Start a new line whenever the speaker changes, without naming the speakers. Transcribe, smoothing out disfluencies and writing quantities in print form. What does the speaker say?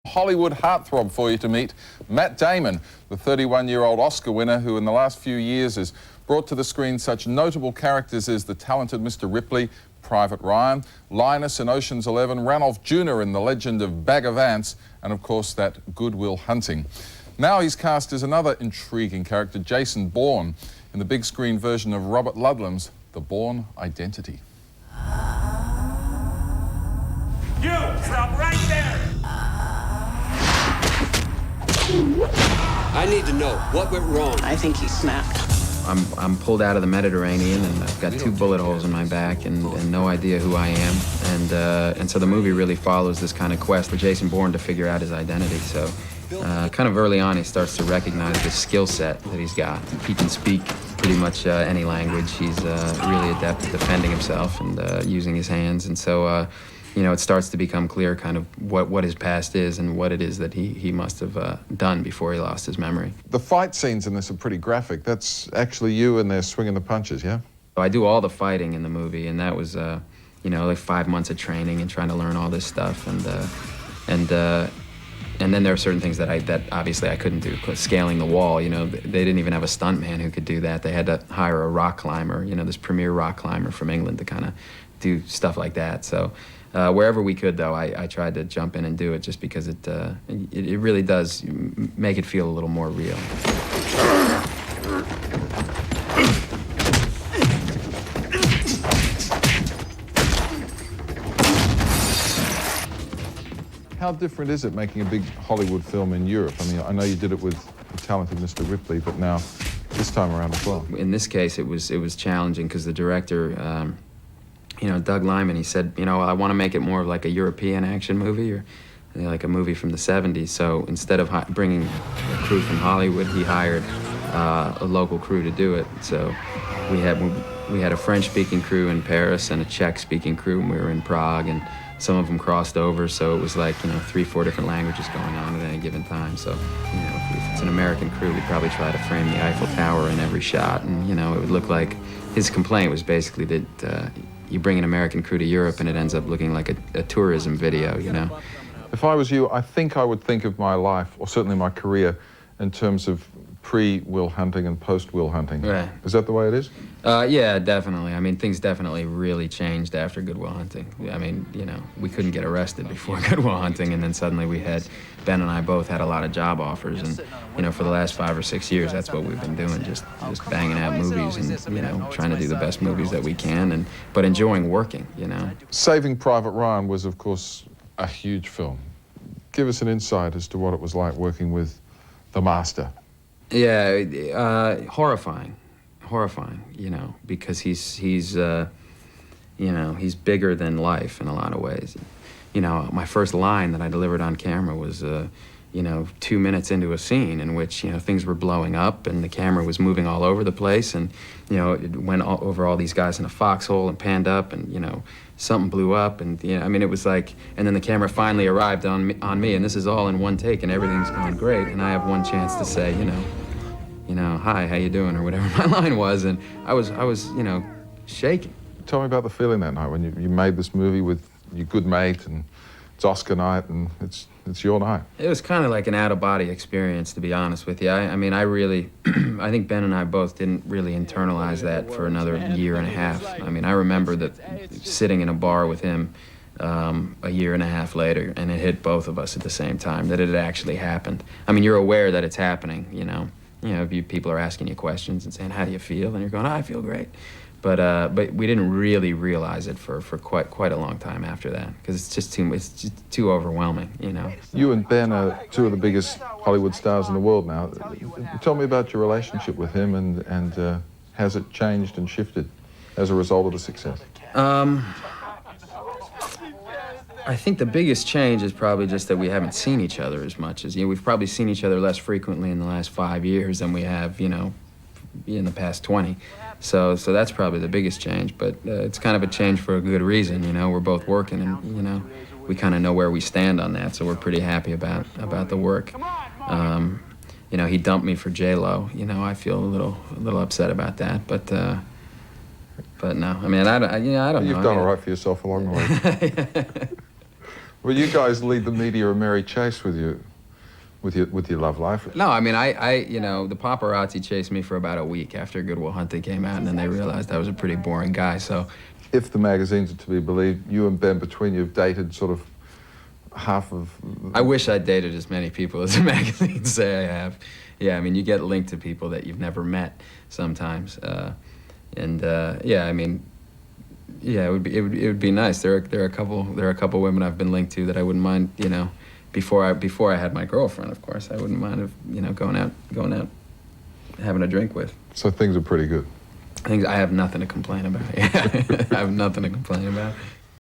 Hollywood heartthrob for you to meet, Matt Damon, the 31-year-old Oscar winner who in the last few years has brought to the screen such notable characters as the talented Mr. Ripley, Private Ryan, Linus in Ocean's 11, Ranulph Jr. in The Legend of Bag of Ants, and of course that Good Will Hunting. Now he's cast as another intriguing character, Jason Bourne, in the big screen version of Robert Ludlum's The Bourne Identity.
You, stop right there!
I need to know what went wrong.
I think he snapped.
I'm pulled out of the Mediterranean, and I've got 2 bullet holes in my back, and no idea who I am. And so the movie really follows this kind of quest for Jason Bourne to figure out his identity. So kind of early on, he starts to recognize the skill set that he's got. He can speak pretty much any language. He's really adept at defending himself and using his hands. And so you know, it starts to become clear kind of what his past is and what it is that he must have done before he lost his memory.
The fight scenes in this are pretty graphic. That's actually you in there swinging the punches, yeah?
I do all the fighting in the movie, and that was, you know, like 5 months of training and trying to learn all this stuff. And then there are certain things that obviously I couldn't do. Scaling the wall, you know, they didn't even have a stuntman who could do that. They had to hire a rock climber, you know, this premier rock climber from England to kind of do stuff like that. So wherever we could, though, I tried to jump in and do it just because it really does make it feel a little more real.
How different is it making a big Hollywood film in Europe? I mean, I know you did it with the talented Mr. Ripley, but now this time around as well.
In this case, it was challenging because the director, you know, Doug Liman, he said, you know, I want to make it more of like a European action movie or like a movie from the 70s. So instead of bringing a crew from Hollywood, he hired a local crew to do it. So we had a French-speaking crew in Paris and a Czech-speaking crew, and we were in Prague, and some of them crossed over. So it was like, you know, 3-4 different languages going on at any given time. So, you know, if it's an American crew, we'd probably try to frame the Eiffel Tower in every shot, and, you know, it would look like, his complaint was basically that you bring an American crew to Europe and it ends up looking like a tourism video, you know.
If I was you, I think I would think of my life, or certainly my career, in terms of pre-Will Hunting and post-Will Hunting.
Right.
Is that the way it is?
Yeah, definitely. I mean, things definitely really changed after Good Will Hunting. I mean, you know, we couldn't get arrested before Good Will Hunting, and then suddenly Ben and I both had a lot of job offers, and, you know, for the last 5 or 6 years, that's what we've been doing, just banging out movies and, you know, trying to do the best movies that we can, but enjoying working, you know.
Saving Private Ryan was, of course, a huge film. Give us an insight as to what it was like working with the master.
Yeah, horrifying, you know, because he's you know, he's bigger than life in a lot of ways. You know, my first line that I delivered on camera was, you know, 2 minutes into a scene in which, you know, things were blowing up and the camera was moving all over the place, and, you know, it went over all these guys in a foxhole and panned up, and, you know, something blew up, and, you know, I mean, it was like, and then the camera finally arrived on me, and this is all in one take, and everything's going great, and I have one chance to say, you know, hi, how you doing, or whatever my line was, and I was, you know, shaking.
Tell me about the feeling that night when you made this movie with your good mate, and it's Oscar night, and it's your night. It
was kind of like an out-of-body experience, to be honest with you. I mean, I really, I think Ben and I both didn't really internalize that for another year and a half. I mean, I remember that sitting in a bar with him a year and a half later, and it hit both of us at the same time, that it had actually happened. I mean, you're aware that it's happening, you know. You know, people are asking you questions and saying, how do you feel? And you're going, oh, I feel great. But we didn't really realize it for quite a long time after that, because it's just too overwhelming, you know.
You and Ben are 2 of the biggest Hollywood stars in the world now. Tell me about your relationship with him, and has it changed and shifted as a result of the success?
I think the biggest change is probably just that we haven't seen each other as much as, you know, we've probably seen each other less frequently in the last 5 years than we have, you know, in the past 20. So that's probably the biggest change, but it's kind of a change for a good reason, you know. We're both working, and, you know, we kind of know where we stand on that, so we're pretty happy about the work. You know, he dumped me for J-Lo. You know, I feel a little upset about that, but no, I mean, I don't know.
You've done all right for yourself along the way. Well, you guys lead the media a merry chase with your love life.
No, I mean, you know, the paparazzi chased me for about a week after Good Will Hunting came out, and then they realized I was a pretty boring guy, so.
If the magazines are to be believed, you and Ben between you have dated sort of half of...
I wish I'd dated as many people as the magazines say I have. Yeah, I mean, you get linked to people that you've never met sometimes. Yeah, I mean, yeah, it would be nice. There are a couple women I've been linked to that I wouldn't mind, you know, before I had my girlfriend, of course. I wouldn't mind, you know, going out having a drink with.
So things are pretty good.
I have nothing to complain about. Yeah. I have nothing to complain about.